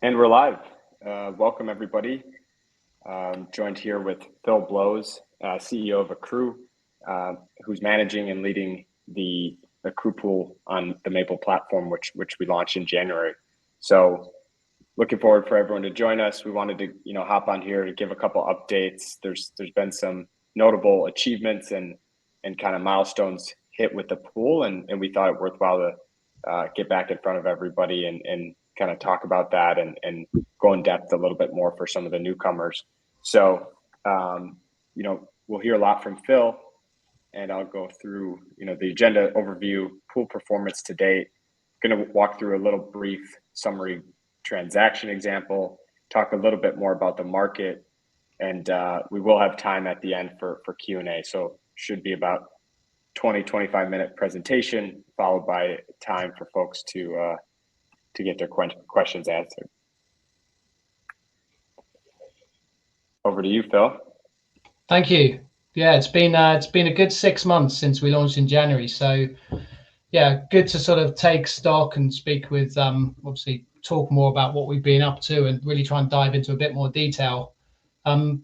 And we're live. Welcome, everybody. Joined here with Phil Blows, CEO of Aqru, who's managing and leading the Aqru pool on the Maple platform, which we launched in January. So looking forward for everyone to join us. We wanted to, hop on here to give a couple updates. There's been some notable achievements and kind of milestones hit with the pool, and we thought it worthwhile to get back in front of everybody and kind of talk about that and go in depth a little bit more for some of the newcomers. So, we'll hear a lot from Phil, and I'll go through, the agenda overview, pool performance to date. Going to walk through a little brief summary transaction example, talk a little bit more about the market, and we will have time at the end for Q&A. So should be about 20-25 minute presentation, followed by time for folks to get their questions answered. Over to you, Phil. Thank you. Yeah, it's been a good 6 months since we launched in January. So yeah, good to sort of take stock and speak with, obviously talk more about what we've been up to and really try and dive into a bit more detail.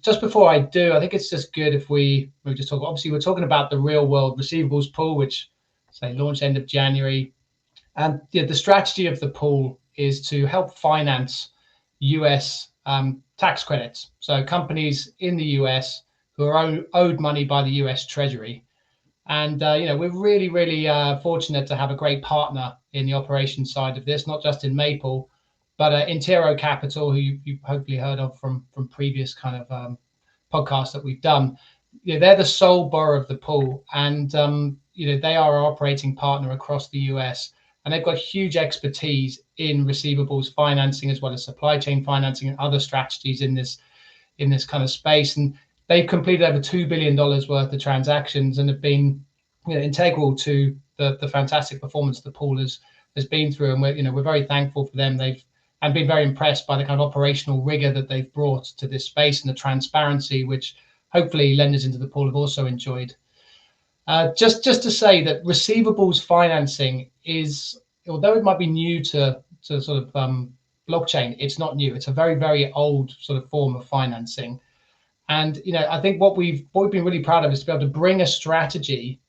Just before I do, I think it's just good if we just talk, obviously we're talking about the real world receivables pool, which say launched end of January. And the strategy of the pool is to help finance US tax credits. So companies in the US who are owed money by the US Treasury. And, we're really, really fortunate to have a great partner in the operations side of this, not just in Maple, but Intero Capital, who you've hopefully heard of from previous kind of podcasts that we've done. They're the sole borrower of the pool, and, they are our operating partner across the US. And they've got huge expertise in receivables financing, as well as supply chain financing and other strategies in this kind of space. And they've completed over $2 billion worth of transactions and have been integral to the fantastic performance the pool has been through. And we're very thankful for them. They've been very impressed by the kind of operational rigor that they've brought to this space and the transparency, which hopefully lenders into the pool have also enjoyed. Just to say that receivables financing is, although it might be new to sort of blockchain, it's not new. It's a very, very old sort of form of financing. And, I think what we've been really proud of is to be able to bring a strategy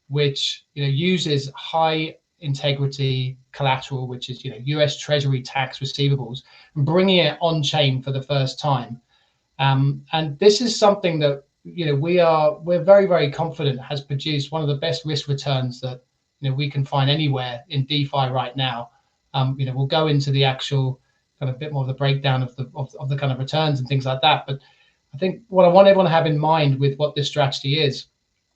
which, uses high integrity collateral, which is, US Treasury tax receivables, and bringing it on chain for the first time. And this is something that, we're very, very confident has produced one of the best risk returns that, we can find anywhere in DeFi right now. We'll go into the actual kind of bit more of the breakdown of the kind of returns and things like that. But I think what I want everyone to have in mind with what this strategy is,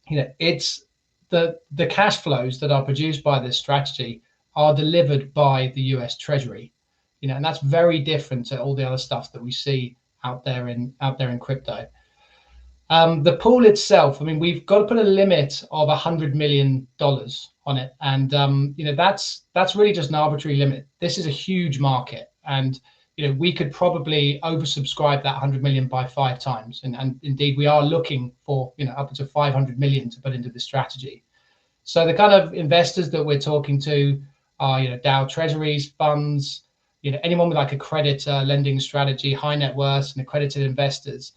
it's the cash flows that are produced by this strategy are delivered by the US Treasury, and that's very different to all the other stuff that we see out there in crypto. The pool itself, we've got to put a limit of $100 million on it, and that's really just an arbitrary limit. This is a huge market, and we could probably oversubscribe that 100 million by 5 times, and indeed we are looking for upwards of 500 million to put into the strategy. So the kind of investors that we're talking to are Dow Treasuries, funds, anyone with like a credit lending strategy, high net worth and accredited investors.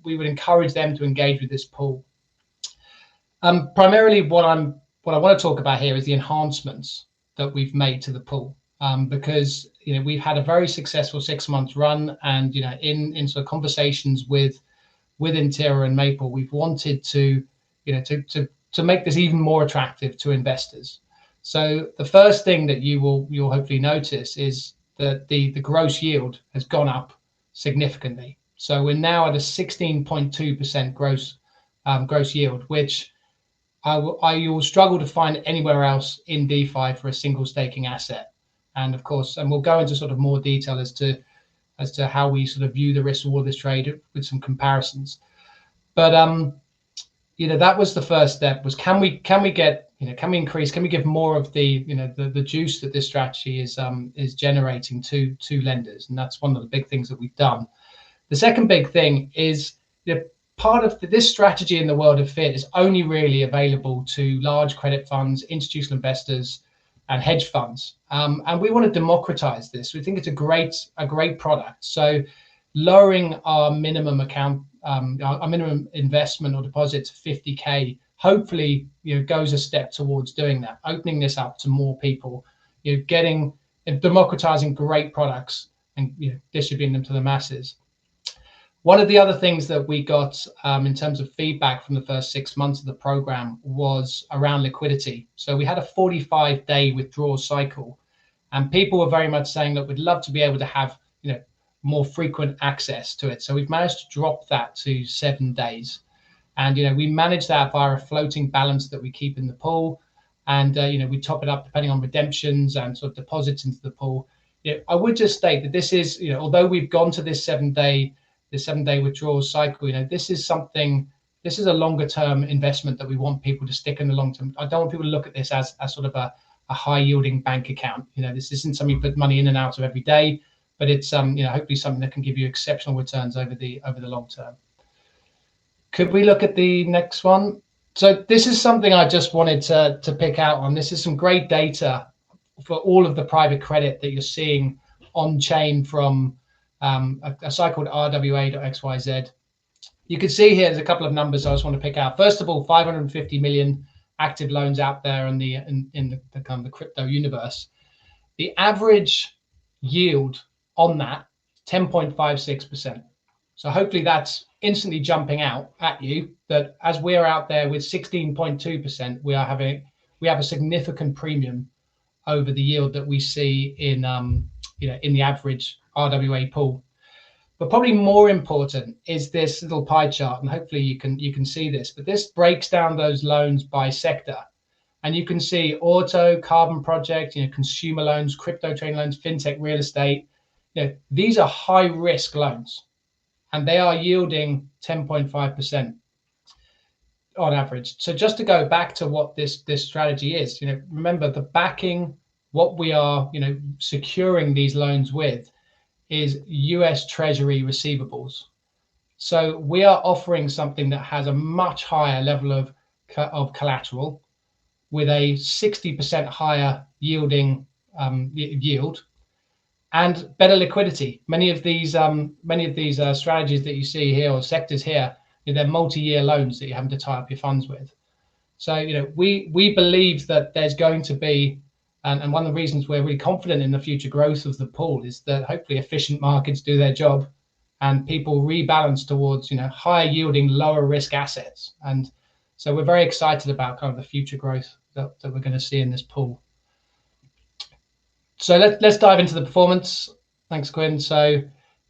We would encourage them to engage with this pool. Primarily what I want to talk about here is the enhancements that we've made to the pool, because we've had a very successful 6 months run, and in sort of conversations with Intero and Maple, we've wanted to make this even more attractive to investors. So the first thing that you'll hopefully notice is that the gross yield has gone up significantly. So we're now at a 16.2% gross yield, which you will struggle to find anywhere else in DeFi for a single staking asset. And of course, we'll go into sort of more detail as to how we sort of view the risk reward of this trade with some comparisons. But that was the first step. Was can we increase? Can we give more of the the juice that this strategy is generating to lenders? And that's one of the big things that we've done. The second big thing is part of this strategy in the world of fiat is only really available to large credit funds, institutional investors, and hedge funds. And we want to democratize this. We think it's a great product. So lowering our minimum account, our minimum investment or deposit to 50K, hopefully, goes a step towards doing that, opening this up to more people, democratizing great products and distributing them to the masses. One of the other things that we got in terms of feedback from the first 6 months of the program was around liquidity. So we had a 45-day withdrawal cycle, and people were very much saying that we'd love to be able to have more frequent access to it. So we've managed to drop that to 7 days, and we manage that via a floating balance that we keep in the pool, and we top it up depending on redemptions and sort of deposits into the pool. I would just state that this is, although we've gone to this 7-day withdrawal cycle, this is a longer term investment that we want people to stick in the long term. I don't want people to look at this as sort of a high yielding bank account. This isn't something you put money in and out of every day, but it's hopefully something that can give you exceptional returns over the long term. Could we look at the next one? So this is something I just wanted to pick out on. This is some great data for all of the private credit that you're seeing on chain from a site called rwa.xyz. You can see here there's a couple of numbers I just want to pick out. First of all, 550 million active loans out there in the crypto universe. The average yield on that, 10.56%. So hopefully that's instantly jumping out at you that as we're out there with 16.2%, we have a significant premium over the yield that we see in the average RWA pool. But probably more important is this little pie chart, and hopefully you can see this. But this breaks down those loans by sector, and you can see auto, carbon project, consumer loans, crypto trading loans, fintech, real estate. These are high risk loans, and they are yielding 10.5% on average. So just to go back to what this strategy is, remember the backing, what we are securing these loans with is US Treasury receivables. So we are offering something that has a much higher level of collateral with a 60% higher yielding yield and better liquidity. Many of these strategies that you see here or sectors here, they're multi-year loans that you're having to tie up your funds with. So we believe that there's going to be, and one of the reasons we're really confident in the future growth of the pool is that hopefully efficient markets do their job and people rebalance towards higher yielding, lower risk assets. And so we're very excited about kind of the future growth that we're going to see in this pool. So let's dive into the performance. Thanks, Quinn. So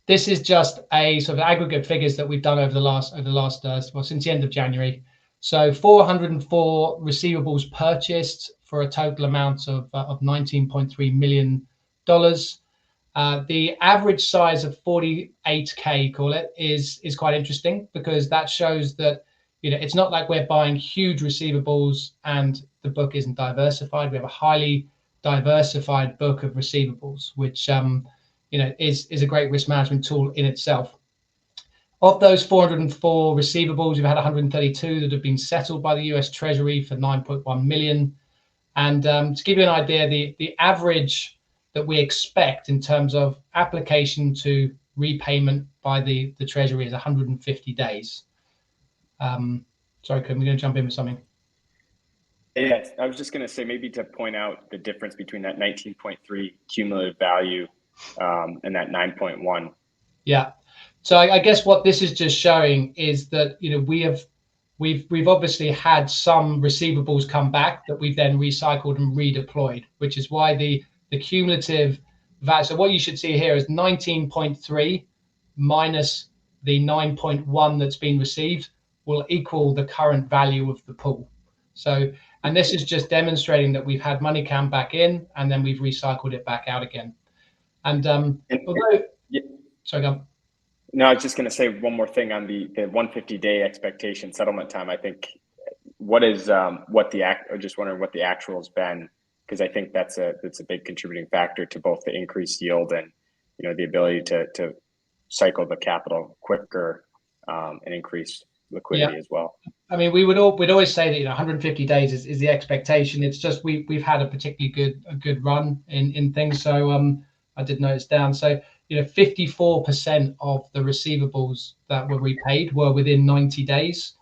this is just a sort of aggregate figures that we've done over the last since the end of January. So 404 receivables purchased for a total amount of $19.3 million. The average size of 48K, call it, is quite interesting because that shows that it's not like we're buying huge receivables and the book isn't diversified. We have a highly diversified book of receivables, which is a great risk management tool in itself. Of those 404 receivables, we've had 132 that have been settled by the US Treasury for 9.1 million. And to give you an idea, the average that we expect in terms of application to repayment by the Treasury is 150 days. Sorry, Kim, we're going to jump in with something. Yes, I was just going to say maybe to point out the difference between that 19.3 cumulative value and that 9.1. Yeah. So I guess what this is just showing is that we've obviously had some receivables come back that we've then recycled and redeployed, which is why the cumulative value. So what you should see here is 19.3 minus the 9.1 that's been received will equal the current value of the pool. So, and this is just demonstrating that we've had money come back in and then we've recycled it back out again. And although, yeah. Sorry, go on. No, I was just going to say one more thing on the 150-day expectation settlement time. I think just wondering what the actual's been, because I think that's a big contributing factor to both the increased yield and the ability to cycle the capital quicker and increase liquidity as well. I mean, we'd always say that 150 days is the expectation. It's just we've had a particularly good run in things. So I did notice down. So 54% of the receivables that were repaid were within 90 days,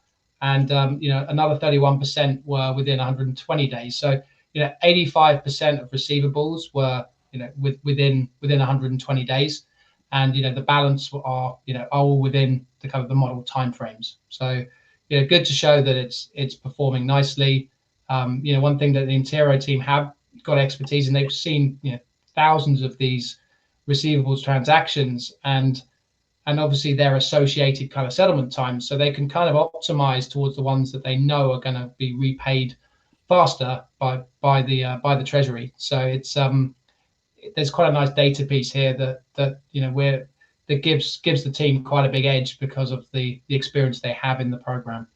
and another 31% were within 120 days. So 85% of receivables were within 120 days, and the balance are all within the kind of the model timeframes. So good to show that it's performing nicely. One thing that the Intero team have got expertise in, they've seen thousands of these receivables transactions, and obviously their associated kind of settlement times, so they can kind of optimize towards the ones that they know are going to be repaid faster by the treasury. So it's there's quite a nice data piece here that gives the team quite a big edge because of the experience they have in the program.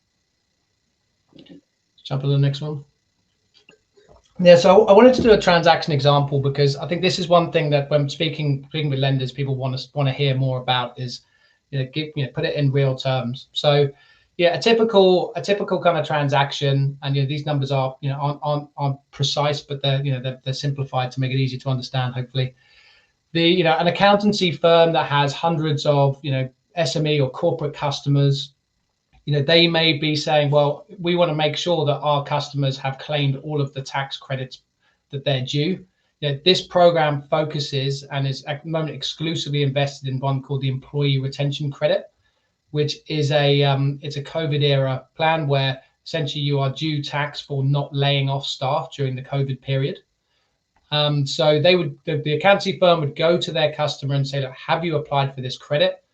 Jump to the next one. Yeah, so I wanted to do a transaction example because I think this is one thing that when speaking with lenders, people want to hear more about is put it in real terms. So a typical kind of transaction, and these numbers are aren't precise, but they're simplified to make it easy to understand. Hopefully, an accountancy firm that has hundreds of SME or corporate customers, they may be saying, well, we want to make sure that our customers have claimed all of the tax credits that they're due. This program focuses and is at the moment exclusively invested in one called the Employee Retention Credit, which is it's a COVID era plan where essentially you are due tax for not laying off staff during the COVID period. So the accountancy firm would go to their customer and say, look, have you applied for this credit?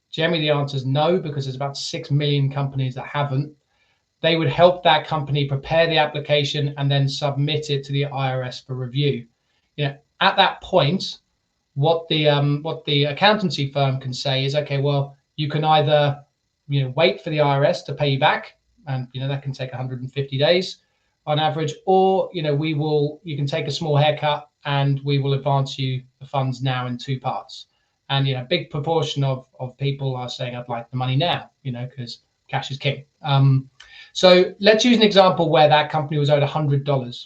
Generally, the answer is no, because there's about 6 million companies that haven't. They would help that company prepare the application and then submit it to the IRS for review. At that point, what the accountancy firm can say is, okay, well, you can either wait for the IRS to pay you back, and that can take 150 days on average, or you can take a small haircut and we will advance you the funds now in 2 parts. And a big proportion of people are saying, I'd like the money now, because cash is king. So let's use an example where that company was owed $100.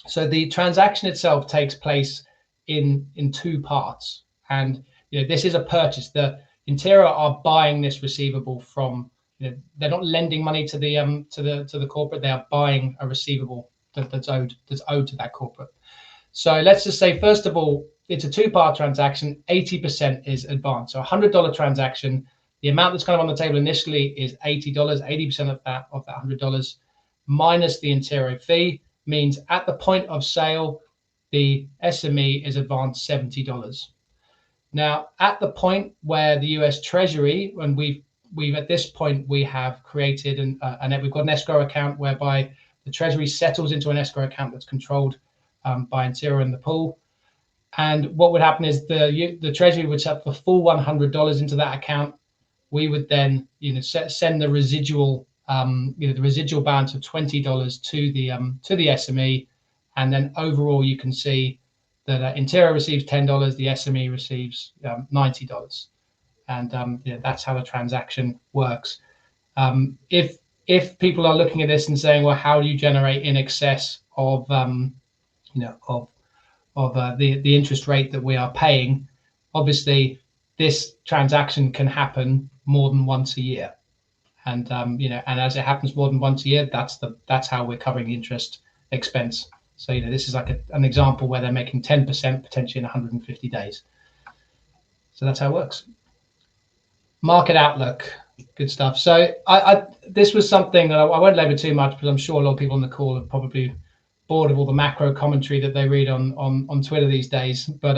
So the transaction itself takes place in 2 parts, and this is a purchase. The Intero are buying this receivable from. They're not lending money to the corporate. They are buying a receivable that's owed to that corporate. So let's just say, first of all, it's a 2-part transaction. 80% is advance. So $100 transaction. The amount that's kind of on the table initially is $80. 80% of that $100 minus the Intero fee means at the point of sale, the SME is advanced $70. Now, at the point where the US Treasury, when we've at this point we have created we've got an escrow account whereby the Treasury settles into an escrow account that's controlled by Intero and the pool. And what would happen is the Treasury would set the full $100 into that account. We would then send the residual the residual balance of $20 to the SME, and then overall you can see that Intero receives $10, the SME receives $90, and that's how the transaction works. If people are looking at this and saying, well, how do you generate in excess of the interest rate that we are paying? Obviously, this transaction can happen more than once a year, and and as it happens more than once a year, that's how we're covering the interest expense. So this is like an example where they're making 10% potentially in 150 days. So that's how it works. Market outlook, good stuff. So this was something that I won't labor too much, because I'm sure a lot of people on the call are probably bored of all the macro commentary that they read on Twitter these days. But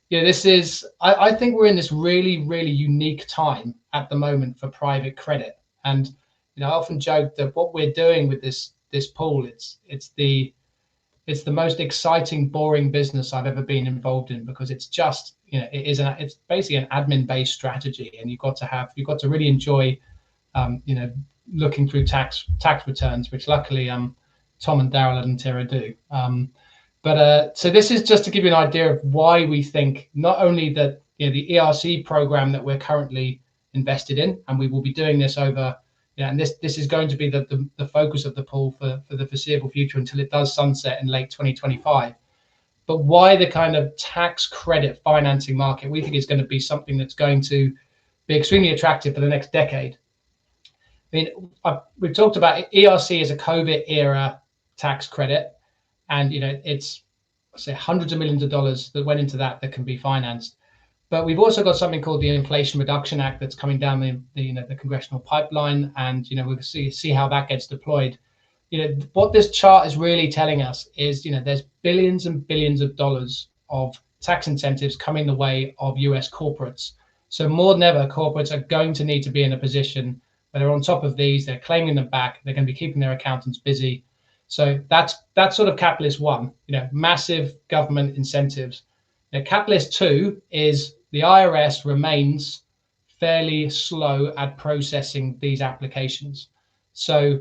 this is, I think we're in this really, really unique time at the moment for private credit. And I often joke that what we're doing with this pool, it's the most exciting, boring business I've ever been involved in, because it's just it's basically an admin-based strategy, and you've got to really enjoy looking through tax returns, which luckily Tom and Daryl at Intero do. So this is just to give you an idea of why we think not only that the ERC program that we're currently invested in, and we will be doing this over Yeah, and this is going to be the focus of the pool for the foreseeable future until it does sunset in late 2025. But why the kind of tax credit financing market we think is going to be something that's going to be extremely attractive for the next decade. I mean, we've talked about ERC as a COVID era tax credit, and it's say hundreds of millions of dollars that went into that can be financed. But we've also got something called the Inflation Reduction Act that's coming down the congressional pipeline, and we'll see how that gets deployed. What this chart is really telling us is there's billions and billions of dollars of tax incentives coming the way of US corporates. So more than ever, corporates are going to need to be in a position where they're on top of these, they're claiming them back, they're going to be keeping their accountants busy. So that's sort of catalyst one, massive government incentives. Now, catalyst two is the IRS remains fairly slow at processing these applications. So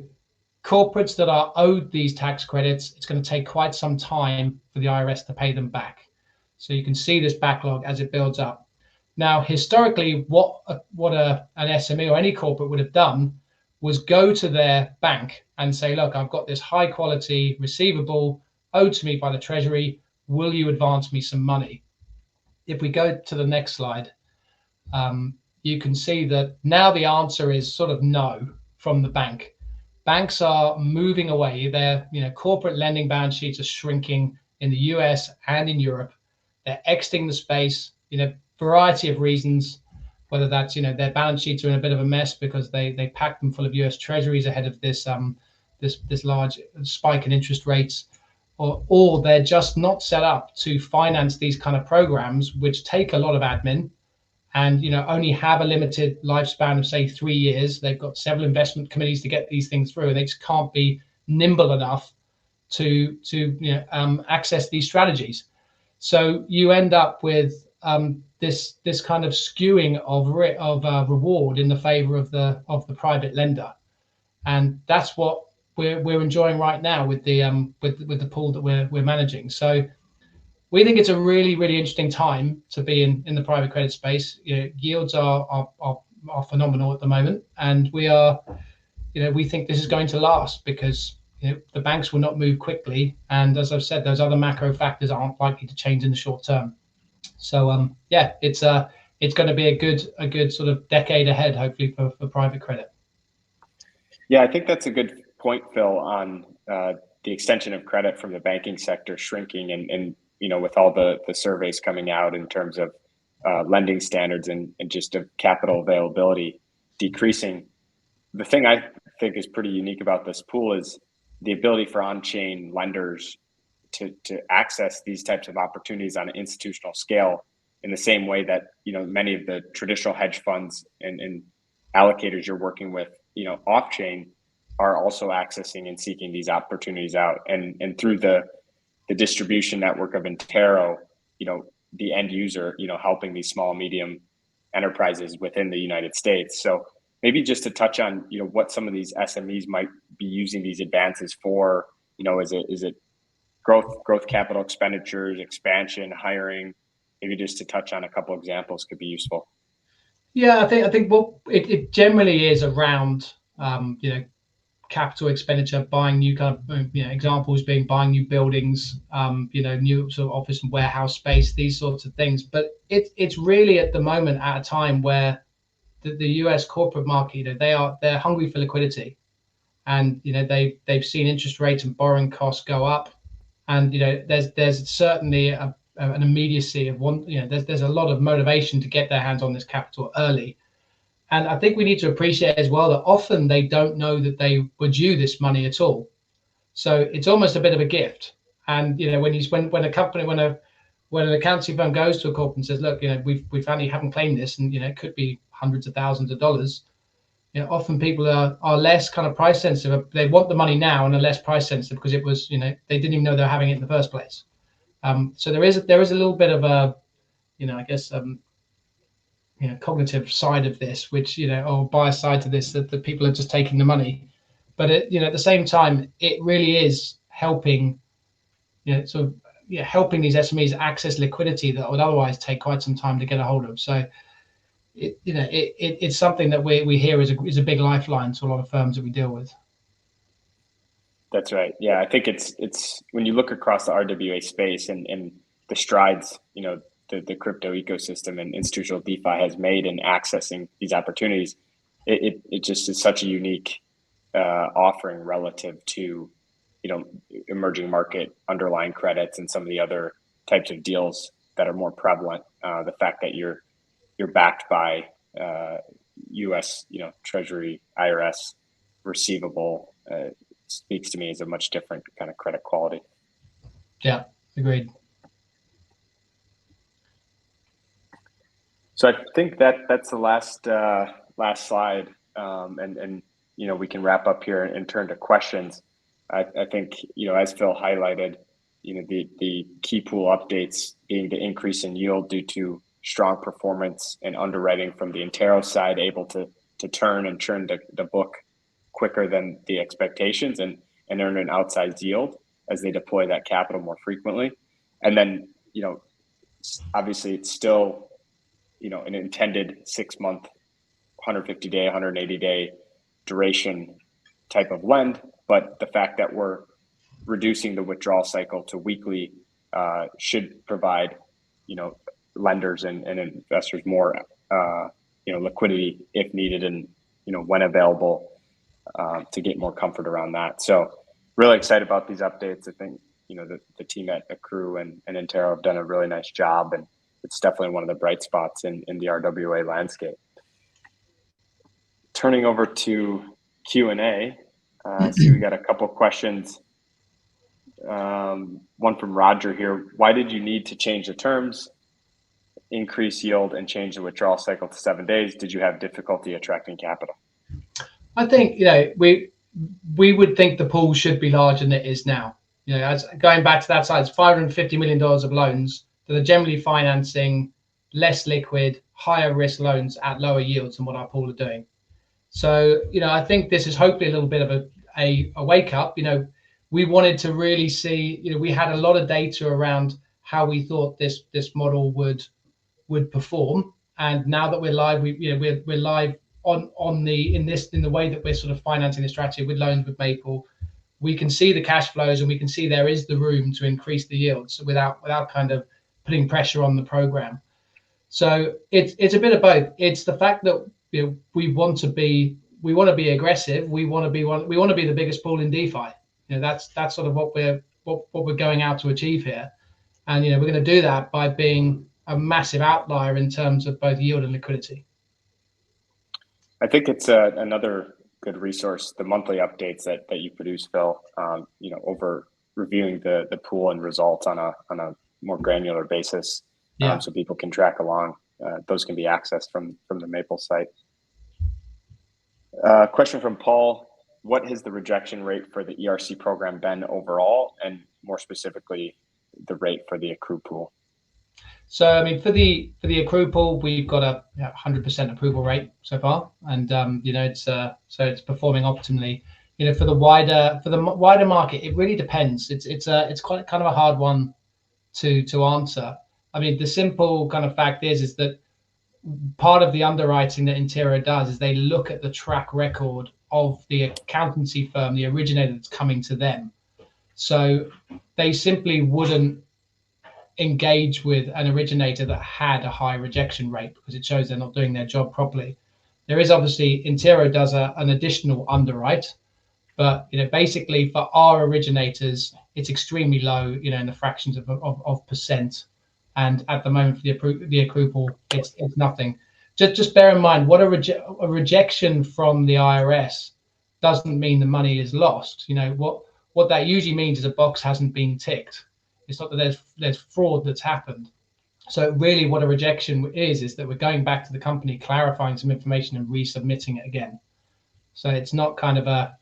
corporates that are owed these tax credits, it's going to take quite some time for the IRS to pay them back. So you can see this backlog as it builds up. Now, historically, what an SME or any corporate would have done was go to their bank and say, look, I've got this high quality receivable owed to me by the Treasury. Will you advance me some money? If we go to the next slide, you can see that now the answer is sort of no from the bank. Banks are moving away. Their corporate lending balance sheets are shrinking in the US and in Europe. They're exiting the space, variety of reasons, whether that's their balance sheets are in a bit of a mess because they packed them full of US Treasuries ahead of this large spike in interest rates, or they're just not set up to finance these kind of programs, which take a lot of admin and only have a limited lifespan of say 3 years. They've got several investment committees to get these things through, and they just can't be nimble enough to access these strategies. So you end up with this kind of skewing of reward in the favor of the private lender, and that's what we're enjoying right now with the pool that we're managing. So we think it's a really, really interesting time to be in the private credit space. Yields are phenomenal at the moment, and we think this is going to last because the banks will not move quickly, and as I've said, those other macro factors aren't likely to change in the short term. So it's going to be a good sort of decade ahead, hopefully for private credit. Yeah, I think that's a good point, Phil, on the extension of credit from the banking sector shrinking, and with all the surveys coming out in terms of lending standards and just of capital availability decreasing. The thing I think is pretty unique about this pool is the ability for on-chain lenders to access these types of opportunities on an institutional scale in the same way that many of the traditional hedge funds and allocators you're working with off-chain are also accessing and seeking these opportunities out, and through the distribution network of Intero, the end user, helping these small medium enterprises within the United States. So maybe just to touch on what some of these SMEs might be using these advances for. Is it growth capital expenditures, expansion, hiring? Maybe just to touch on a couple examples could be useful. Yeah, I think what it generally is around capital expenditure, buying new kind of examples being buying new buildings, new sort of office and warehouse space, these sorts of things. But it's really at the moment at a time where the US corporate market, they're hungry for liquidity, and they've seen interest rates and borrowing costs go up, and there's certainly an immediacy of one. There's a lot of motivation to get their hands on this capital early. And I think we need to appreciate as well that often they don't know that they were due this money at all. So it's almost a bit of a gift. And when an accounting firm goes to a corporate and says, look, we found you haven't claimed this, and it could be hundreds of thousands of dollars. Often people are less kind of price sensitive. They want the money now and are less price sensitive because it was they didn't even know they were having it in the first place. So there is a little bit of a I guess cognitive side of this, which or bias side to this, that the people are just taking the money, but at the same time, it really is helping helping these SMEs access liquidity that would otherwise take quite some time to get a hold of. So it's something that we hear is a big lifeline to a lot of firms that we deal with. That's right. Yeah, I think it's when you look across the RWA space and the strides, the crypto ecosystem and institutional DeFi has made in accessing these opportunities, it just is such a unique offering relative to, emerging market underlying credits and some of the other types of deals that are more prevalent. The fact that you're backed by U.S. Treasury, IRS, receivable. Speaks to me as a much different kind of credit quality. Yeah, agreed. So I think that's the last slide, and we can wrap up here and turn to questions. I think as Phil highlighted, the key pool updates being the increase in yield due to strong performance and underwriting from the Intero side, able to turn and churn the book quicker than the expectations and earn an outsized yield as they deploy that capital more frequently. And then, obviously it's still, an intended 6-month, 150-day, 180-day duration type of lend. But the fact that we're reducing the withdrawal cycle to weekly should provide, lenders and investors more, liquidity if needed and, when available, to get more comfort around that. So really excited about these updates. I think, the team at Aqru and Intero have done a really nice job, and it's definitely one of the bright spots in the RWA landscape. Turning over to Q&A, see we got a couple of questions. One from Roger here. Why did you need to change the terms, increase yield, and change the withdrawal cycle to 7 days? Did you have difficulty attracting capital? I think we would think the pool should be larger than it is now. As going back to that side, it's $550 million of loans that are generally financing less liquid, higher risk loans at lower yields than what our pool are doing. So I think this is hopefully a little bit of a wake up. We wanted to really see. We had a lot of data around how we thought this model would perform, and now that we're live, we're live in the way that we're sort of financing the strategy with loans with Maple. We can see the cash flows, and we can see there is the room to increase the yields without kind of putting pressure on the program. So it's a bit of both. It's the fact that we want to be aggressive. We want to be the biggest pool in DeFi. That's sort of what we're going out to achieve here, and we're going to do that by being a massive outlier in terms of both yield and liquidity. I think it's another good resource, the monthly updates that you produce, Phil, over reviewing the pool and results on a more granular basis, so people can track along. Those can be accessed from the Maple site. Question from Paul: what has the rejection rate for the ERC program been overall, and more specifically, the rate for the Aqru pool? So, I mean, for the Aqru pool, we've got a 100% approval rate so far, and it's performing optimally. For the wider market, it really depends. It's quite kind of a hard one to answer. I mean, the simple kind of fact is that part of the underwriting that Intero does is they look at the track record of the accountancy firm, the originator that's coming to them. So they simply wouldn't engage with an originator that had a high rejection rate, because it shows they're not doing their job properly. There is obviously, Intero does an additional underwrite, but basically for our originators, it's extremely low, in the fractions of percent. And at the moment for the Aqru pool, it's nothing. Just bear in mind, what a rejection from the IRS doesn't mean the money is lost. What that usually means is a box hasn't been ticked. It's not that there's fraud that's happened. So really what a rejection is that we're going back to the company, clarifying some information and resubmitting it again. So it's not kind of a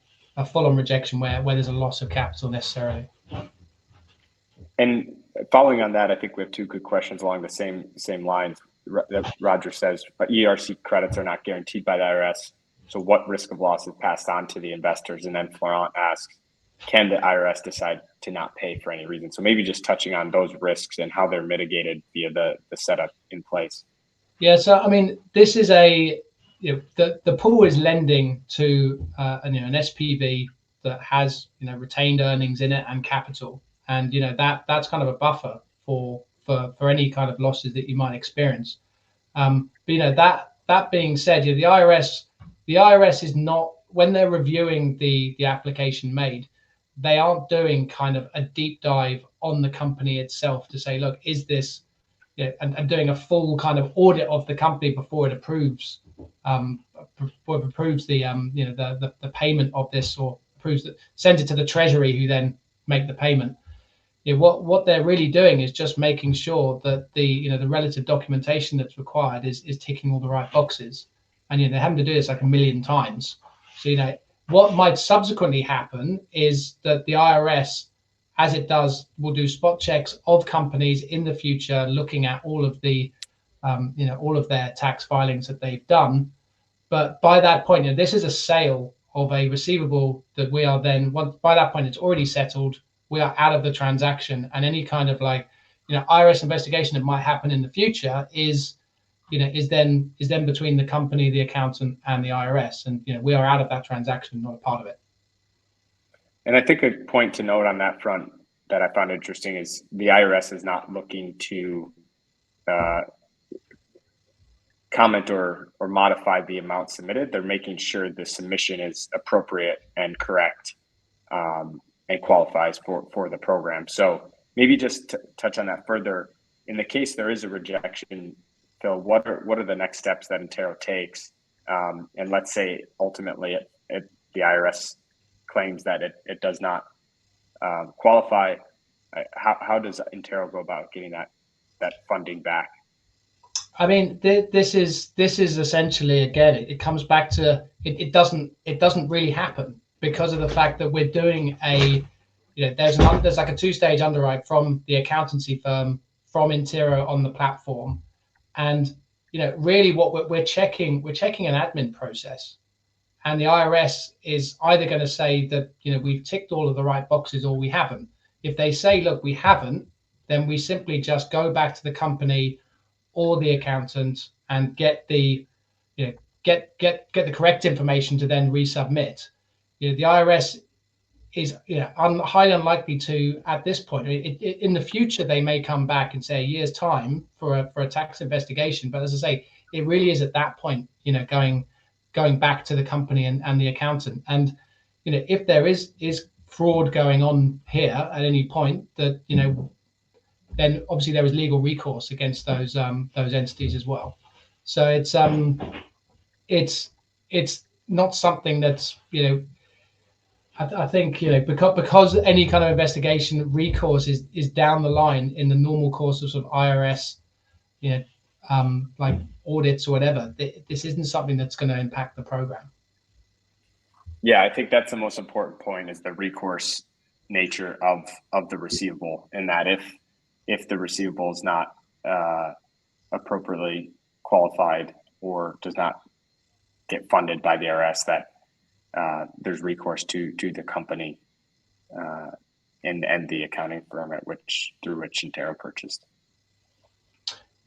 full-on rejection where there's a loss of capital necessarily. And following on that, I think we have two good questions along the same lines. Roger says, but ERC credits are not guaranteed by the IRS. So what risk of loss is passed on to the investors? And then Florent asks, can the IRS decide to not pay for any reason? So maybe just touching on those risks and how they're mitigated via the setup in place. Yeah, so I mean, this is the pool is lending to an SPV that has retained earnings in it and capital, and that's kind of a buffer for any kind of losses that you might experience. But that being said, the IRS is not, when they're reviewing the application made, they aren't doing kind of a deep dive on the company itself to say, look, is this, and doing a full kind of audit of the company before it approves the payment of this, or sends it to the treasury, who then make the payment. What they're really doing is just making sure that the relative documentation that's required is ticking all the right boxes, and they're having to do this like a million times. So what might subsequently happen is that the IRS, as it does, will do spot checks of companies in the future, looking at all of all of their tax filings that they've done. But by that point, this is a sale of a receivable that we are then, by that point, it's already settled. We are out of the transaction, and any kind of IRS investigation that might happen in the future is then between the company, the accountant, and the IRS, and we are out of that transaction, not a part of it. And I think a point to note on that front that I found interesting is the IRS is not looking to comment or modify the amount submitted. They're making sure the submission is appropriate and correct, and qualifies for the program. So maybe just to touch on that further, in the case there is a rejection, Phil, what are the next steps that Intero takes? And let's say ultimately the IRS claims that it does not qualify. How does Intero go about getting that funding back? I mean, this is essentially, again, it comes back to it doesn't really happen, because of the fact that we're doing there's like a two-stage underwrite from the accountancy firm, from Intero on the platform, and really what we're checking an admin process, and the IRS is either going to say that we've ticked all of the right boxes, or we haven't. If they say, look, we haven't, then we simply just go back to the company or the accountant and get the correct information to then resubmit. The IRS is highly unlikely to, at this point. In the future, they may come back and say a year's time for a tax investigation, but as I say, it really is at that point going back to the company and the accountant. And if there is fraud going on here at any point, that then obviously there is legal recourse against those entities as well. So it's not something that's I think because any kind of investigation recourse is down the line in the normal course of sort of IRS like audits or whatever. This isn't something that's going to impact the program. Yeah, I think that's the most important point, is the recourse nature of the receivable, and that if the receivable is not appropriately qualified or does not get funded by the IRS, that there's recourse to the company and the accounting firm through which Intero purchased.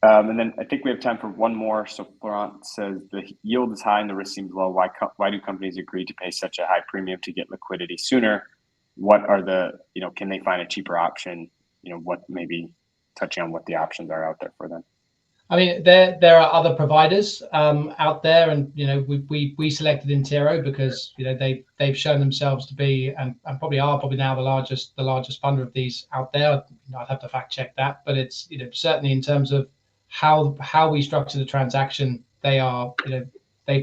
And then I think we have time for one more. So Florent says, the yield is high and the risk seems low. Why do companies agree to pay such a high premium to get liquidity sooner? What are can they find a cheaper option? What, maybe touching on what the options are out there for them. I mean, there are other providers out there, and we selected Intero because they've shown themselves to be and probably now the largest funder of these out there. I'd have to fact check that, but it's certainly in terms of how we structure the transaction, they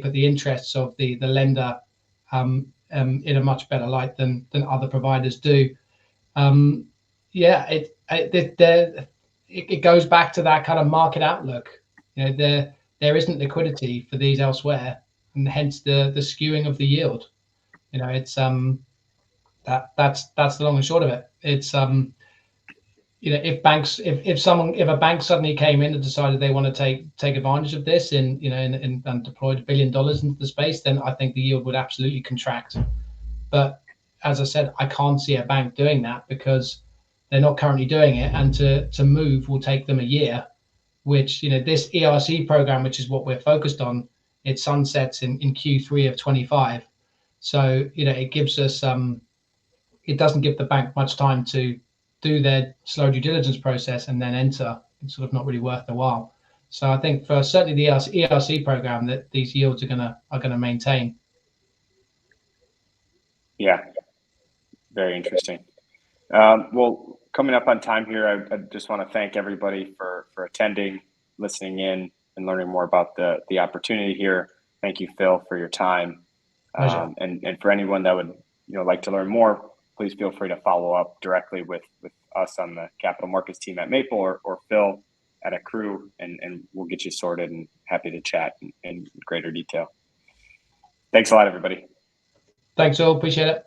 put the interests of the lender in a much better light than other providers do. It goes back to that kind of market outlook. There isn't liquidity for these elsewhere, and hence the skewing of the yield. It's that's the long and short of it. It's if a bank suddenly came in and decided they want to take advantage of this and deployed $1 billion into the space, then I think the yield would absolutely contract. But as I said, I can't see a bank doing that because they're not currently doing it, and to move will take them a year. which, this ERC program, which is what we're focused on, it sunsets in Q3 of 25. So, it gives us, it doesn't give the bank much time to do their slow due diligence process and then enter. It's sort of not really worth the while. So I think for certainly the ERC program, that these yields are gonna maintain. Yeah, very interesting. Well, coming up on time here, I just want to thank everybody for attending, listening in, and learning more about the opportunity here. Thank you, Phil, for your time. And for anyone that would like to learn more, please feel free to follow up directly with us on the capital markets team at Maple or Phil at Aqru, and we'll get you sorted and happy to chat in greater detail. Thanks a lot, everybody. Thanks all, appreciate it.